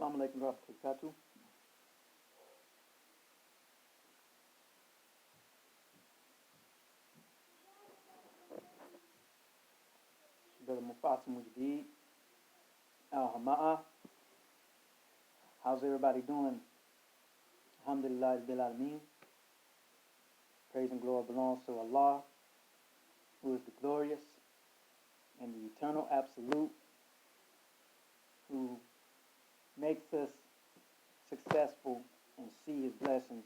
Assalamu alaikum wa rahmatullahi wa barakatuh. Brother Mufasim Mujdid, Al-Hama'a. How's everybody doing? Alhamdulillah, Rabbil Alameen. Praise and glory belongs to Allah, who is the glorious and the eternal absolute, who makes us successful and see his blessings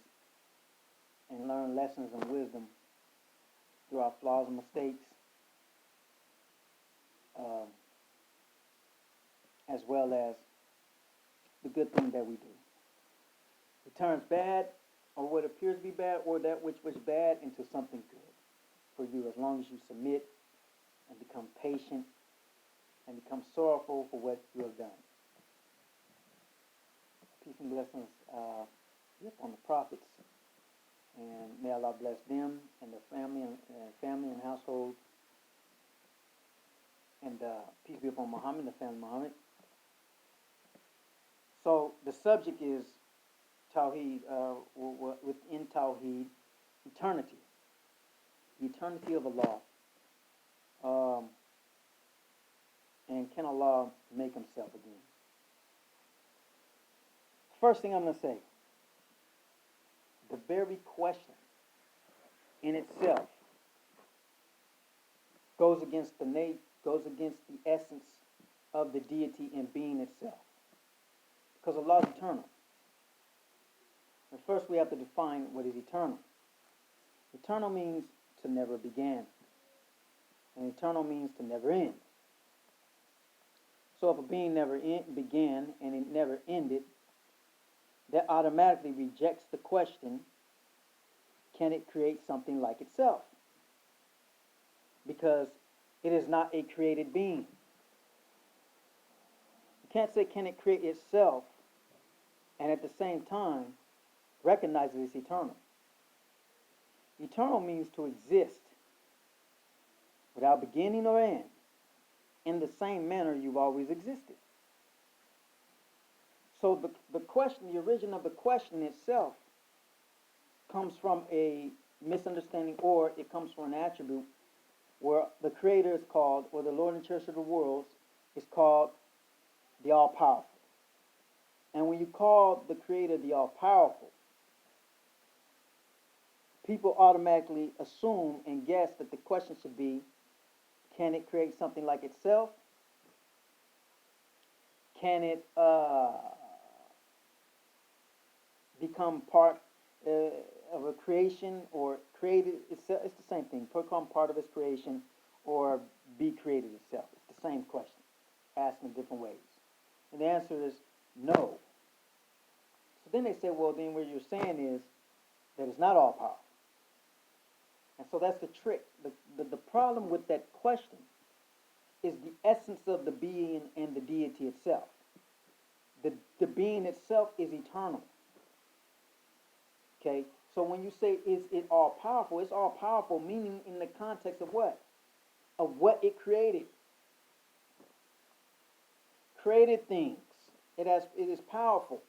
and learn lessons and wisdom through our flaws and mistakes, as well as the good thing that we do. He turns bad, or what appears to be bad, or that which was bad, into something good for you, as long as you submit and become patient and become sorrowful for what you have done. Peace and blessings be upon the prophets, and may Allah bless them and their family and household. And peace be upon Muhammad, the family of Muhammad. So the subject is Tawheed, within Tawheed, eternity. The eternity of Allah. And can Allah make himself again? First thing I'm going to say, the very question in itself goes against the essence of the deity and being itself. Because Allah is eternal. And first we have to define what is eternal. Eternal means to never begin. And eternal means to never end. So if a being never began and it never ended, that automatically rejects the question, can it create something like itself? Because it is not a created being. You can't say, can it create itself, and at the same time recognize that it's eternal. Eternal means to exist without beginning or end, in the same manner you've always existed. So the question, the origin of the question itself comes from a misunderstanding, or it comes from an attribute where the Creator is called, or the Lord and Cherisher of the worlds is called the All-Powerful. And when you call the Creator the All-Powerful, people automatically assume and guess that the question should be, can it create something like itself? Can it become part of a creation, or created itself? It's the same thing. Become part of its creation, or be created itself. It's the same question, asked in different ways. And the answer is no. So then they say, well, then what you're saying is that it's not all powerful. And so that's the trick. The problem with that question is the essence of the being and the deity itself. The being itself is eternal. Okay? So when you say, is it all powerful? It's all powerful, meaning in the context of what? Of what it created. Created things. It is powerful.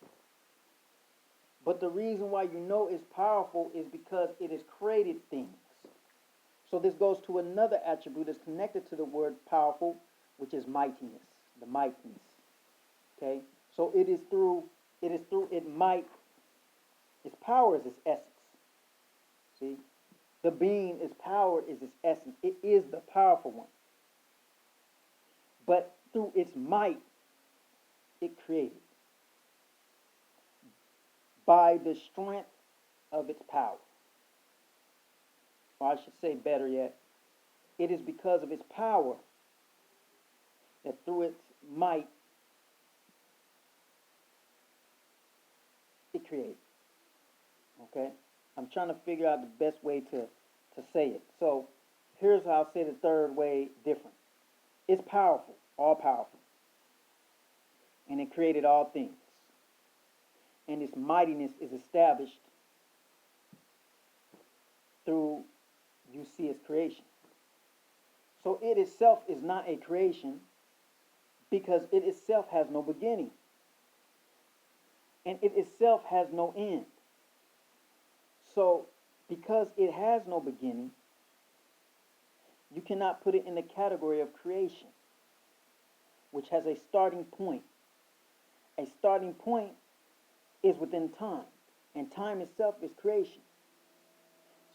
But the reason why you know it's powerful is because it has created things. So this goes to another attribute that's connected to the word powerful, which is mightiness. The mightiness. Okay? So it is through it might. Its power is its essence. See? The being, its power is its essence. It is the powerful one. But through its might, it created. By the strength of its power. Or I should say better yet, it is because of its power that through its might, it created. Okay? I'm trying to figure out the best way to say it. So here's how I'll say the third way different. It's powerful, all powerful. And it created all things. And its mightiness is established through, you see, its creation. So it itself is not a creation because it itself has no beginning. and it itself has no end. So, because it has no beginning, you cannot put it in the category of creation, which has a starting point. A starting point is within time, and time itself is creation.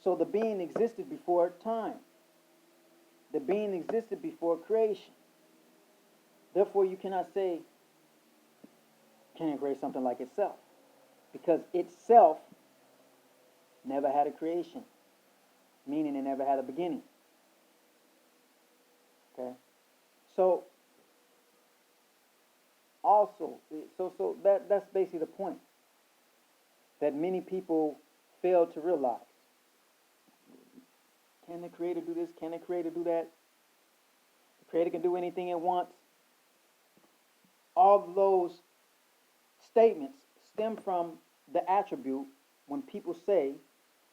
So the being existed before time. The being existed before creation. Therefore, you cannot say, can it create something like itself? Because itself never had a creation, meaning it never had a beginning. Okay? So, also, that's basically the point that many people fail to realize. Can the Creator do this? Can the Creator do that? The Creator can do anything it wants. All of those statements stem from the attribute when people say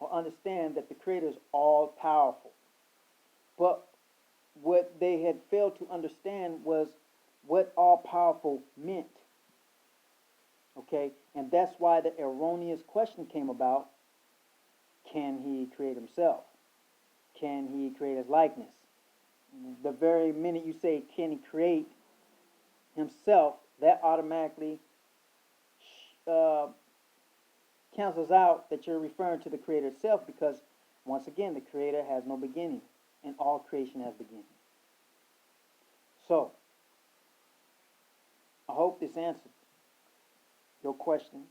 or understand that the Creator is all powerful. But what they had failed to understand was what all powerful meant. Okay? And that's why the erroneous question came about: can he create himself? Can he create his likeness? The very minute you say, can he create himself, that automatically cancels out that you're referring to the Creator itself, because, once again, the Creator has no beginning, and all creation has beginning. So, I hope this answers your question.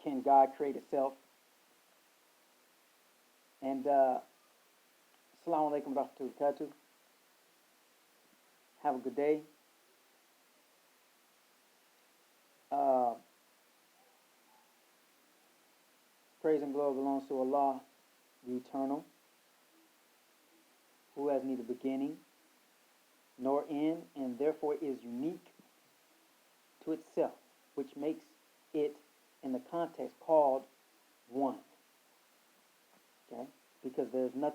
Can God create itself? And Assalamu alaikum wa rahmatullahi wa barakatuh. Have a good day. Praise and glory belongs to Allah, the Eternal, who has neither beginning nor end, and therefore is unique to itself, which makes it, in the context, called one. Okay? Because there's nothing